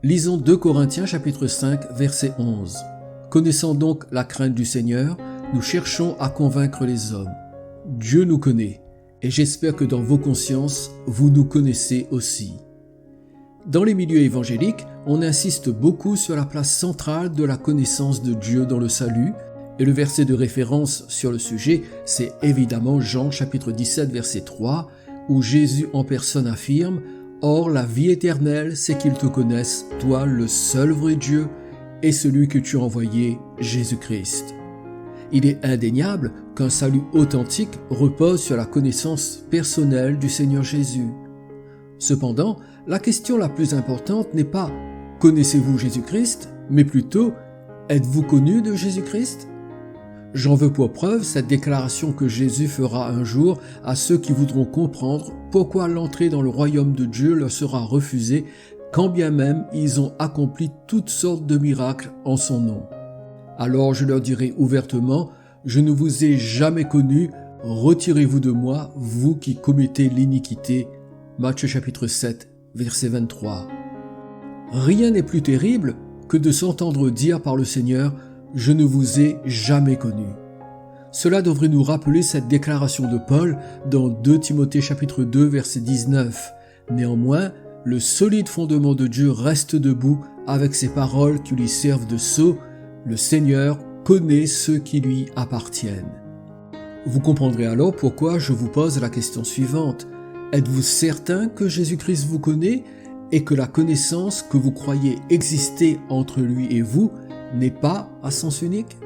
Lisons 2 Corinthiens chapitre 5 verset 11. Connaissant donc la crainte du Seigneur, nous cherchons à convaincre les hommes. Dieu nous connaît, et j'espère que dans vos consciences, vous nous connaissez aussi. Dans les milieux évangéliques, on insiste beaucoup sur la place centrale de la connaissance de Dieu dans le salut, et le verset de référence sur le sujet, c'est évidemment Jean chapitre 17 verset 3, où Jésus en personne affirme « Or la vie éternelle, c'est qu'ils te connaissent, toi le seul vrai Dieu, et celui que tu as envoyé, Jésus-Christ. » Il est indéniable qu'un salut authentique repose sur la connaissance personnelle du Seigneur Jésus. Cependant, la question la plus importante n'est pas « Connaissez-vous Jésus-Christ ?», mais plutôt « Êtes-vous connu de Jésus-Christ ?» J'en veux pour preuve cette déclaration que Jésus fera un jour à ceux qui voudront comprendre pourquoi l'entrée dans le royaume de Dieu leur sera refusée, quand bien même ils ont accompli toutes sortes de miracles en son nom. Alors je leur dirai ouvertement, « Je ne vous ai jamais connu, retirez-vous de moi, vous qui commettez l'iniquité. » Matthieu chapitre 7, verset 23. Rien n'est plus terrible que de s'entendre dire par le Seigneur « Je ne vous ai jamais connu ». Cela devrait nous rappeler cette déclaration de Paul dans 2 Timothée chapitre 2 verset 19. Néanmoins, le solide fondement de Dieu reste debout avec ces paroles qui lui servent de sceau. Le Seigneur connaît ceux qui lui appartiennent. Vous comprendrez alors pourquoi je vous pose la question suivante. Êtes-vous certain que Jésus-Christ vous connaît et que la connaissance que vous croyez exister entre lui et vous n'est pas à sens unique ?